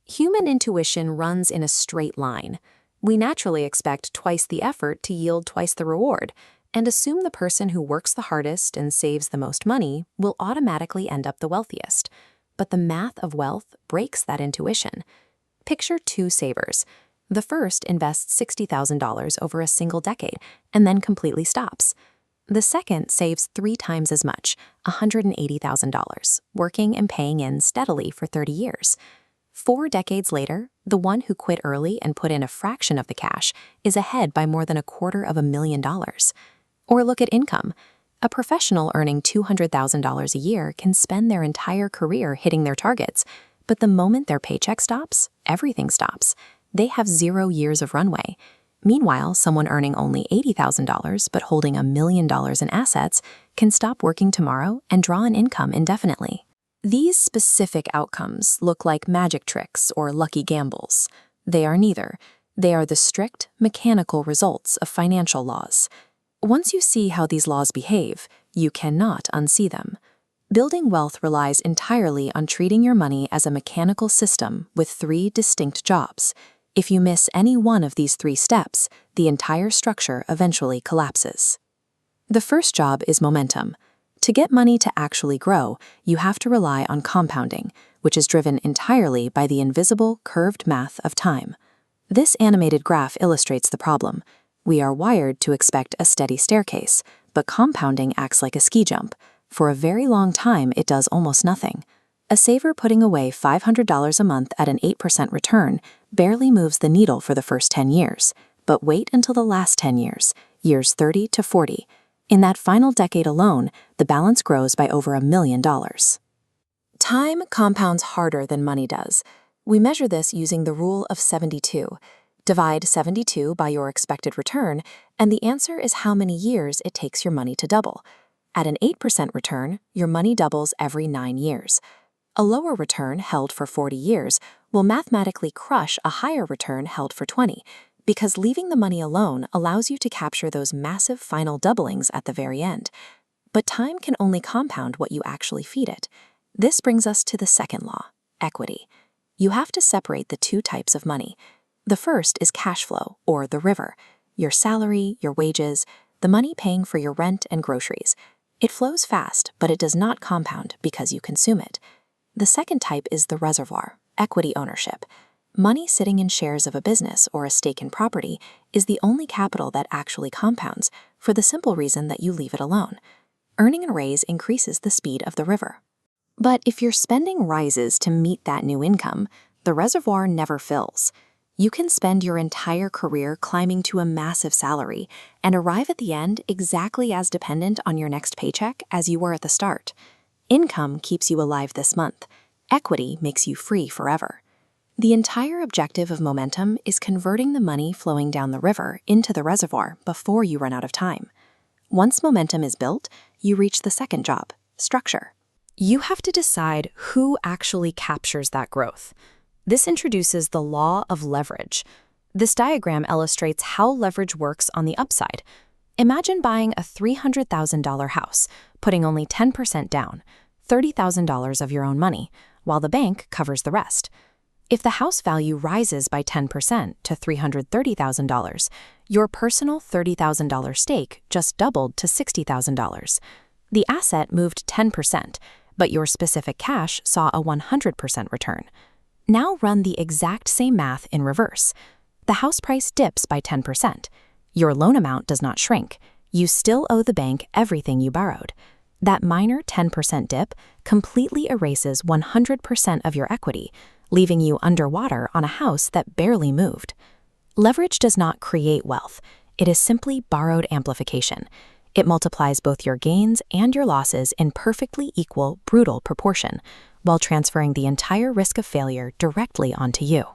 Human intuition runs in a straight line. We naturally expect twice the effort to yield twice the reward, and assume the person who works the hardest and saves the most money will automatically end up the wealthiest. But the math of wealth breaks that intuition. Picture two savers. The first invests $60,000 over a single decade and then completely stops. The second saves 3 times as much, $180,000, working and paying in steadily for 30 years. 4 decades later, the one who quit early and put in a fraction of the cash is ahead by more than $250,000. Or look at income. A professional earning $200,000 a year can spend their entire career hitting their targets, but the moment their paycheck stops, everything stops. They have 0 years of runway. Meanwhile, someone earning only $80,000 but holding $1 million in assets can stop working tomorrow and draw an income indefinitely. These specific outcomes look like magic tricks or lucky gambles. They are neither. They are the strict, mechanical results of financial laws. Once you see how these laws behave, you cannot unsee them. Building wealth relies entirely on treating your money as a mechanical system with 3 distinct jobs. If you miss any one of these 3 steps, the entire structure eventually collapses. The first job is momentum. To get money to actually grow, you have to rely on compounding, which is driven entirely by the invisible, curved math of time. This animated graph illustrates the problem. We are wired to expect a steady staircase, but compounding acts like a ski jump. For a very long time, it does almost nothing. A saver putting away $500 a month at an 8% return barely moves the needle for the first 10 years, but wait until the last 10 years, years 30 to 40. In that final decade alone, the balance grows by over $1 million. Time compounds harder than money does. We measure this using the rule of 72. Divide 72 by your expected return, and the answer is how many years it takes your money to double. At an 8% return, your money doubles every 9 years. A lower return held for 40 years will mathematically crush a higher return held for 20, because leaving the money alone allows you to capture those massive final doublings at the very end. But time can only compound what you actually feed it. This brings us to the second law, equity. You have to separate the 2 types of money. The first is cash flow, or the river. Your salary, your wages, the money paying for your rent and groceries. It flows fast, but it does not compound because you consume it. The second type is the reservoir, equity ownership. Money sitting in shares of a business or a stake in property is the only capital that actually compounds, for the simple reason that you leave it alone. Earning a raise increases the speed of the river. But if your spending rises to meet that new income, the reservoir never fills. You can spend your entire career climbing to a massive salary and arrive at the end exactly as dependent on your next paycheck as you were at the start. Income keeps you alive this month. Equity makes you free forever. The entire objective of momentum is converting the money flowing down the river into the reservoir before you run out of time. Once momentum is built, you reach the second job, structure. You have to decide who actually captures that growth. This introduces the law of leverage. This diagram illustrates how leverage works on the upside. Imagine buying a $300,000 house, putting only 10% down, $30,000 of your own money, while the bank covers the rest. If the house value rises by 10% to $330,000, your personal $30,000 stake just doubled to $60,000. The asset moved 10%, but your specific cash saw a 100% return. Now run the exact same math in reverse. The house price dips by 10%. Your loan amount does not shrink. You still owe the bank everything you borrowed. That minor 10% dip completely erases 100% of your equity, leaving you underwater on a house that barely moved. Leverage does not create wealth. It is simply borrowed amplification. It multiplies both your gains and your losses in perfectly equal, brutal proportion, while transferring the entire risk of failure directly onto you.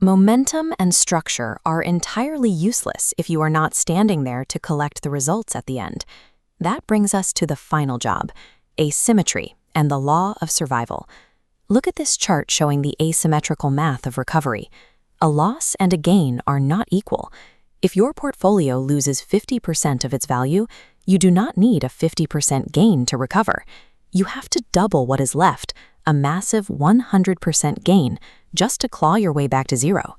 Momentum and structure are entirely useless if you are not standing there to collect the results at the end. That brings us to the final job, asymmetry and the law of survival. Look at this chart showing the asymmetrical math of recovery. A loss and a gain are not equal. If your portfolio loses 50% of its value, you do not need a 50% gain to recover. You have to double what is left, a massive 100% gain, just to claw your way back to zero.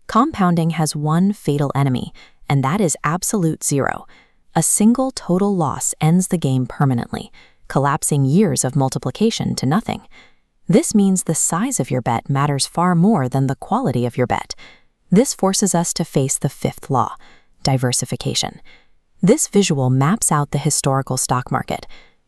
Compounding has one fatal enemy, and that is absolute zero. A single total loss ends the game permanently, collapsing years of multiplication to nothing. This means the size of your bet matters far more than the quality of your bet. This forces us to face the fifth law, diversification. This visual maps out the historical stock market.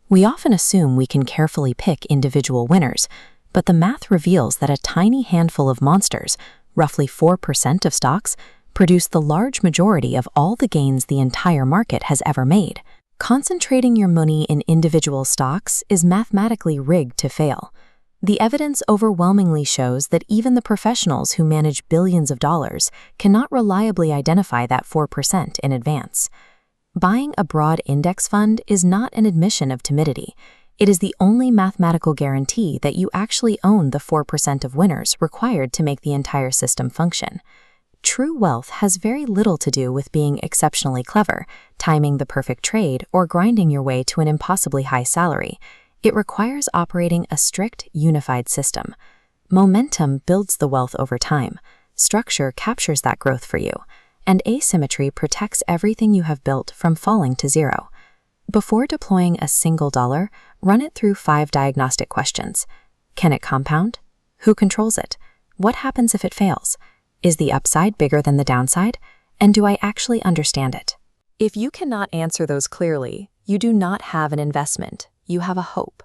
We often assume we can carefully pick individual winners, but the math reveals that a tiny handful of monsters, roughly 4% of stocks, produce the large majority of all the gains the entire market has ever made. Concentrating your money in individual stocks is mathematically rigged to fail. The evidence overwhelmingly shows that even the professionals who manage billions of dollars cannot reliably identify that 4% in advance. Buying a broad index fund is not an admission of timidity. It is the only mathematical guarantee that you actually own the 4% of winners required to make the entire system function. True wealth has very little to do with being exceptionally clever, timing the perfect trade, or grinding your way to an impossibly high salary. It requires operating a strict, unified system. Momentum builds the wealth over time. Structure captures that growth for you. And asymmetry protects everything you have built from falling to zero. Before deploying a single dollar, run it through 5 diagnostic questions. Can it compound? Who controls it? What happens if it fails? Is the upside bigger than the downside? And do I actually understand it? If you cannot answer those clearly, you do not have an investment. You have a hope.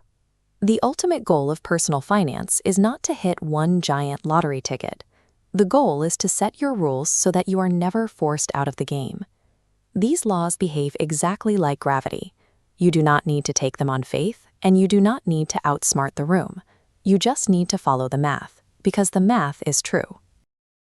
The ultimate goal of personal finance is not to hit one giant lottery ticket. The goal is to set your rules so that you are never forced out of the game. These laws behave exactly like gravity. You do not need to take them on faith, and you do not need to outsmart the room. You just need to follow the math, because the math is true.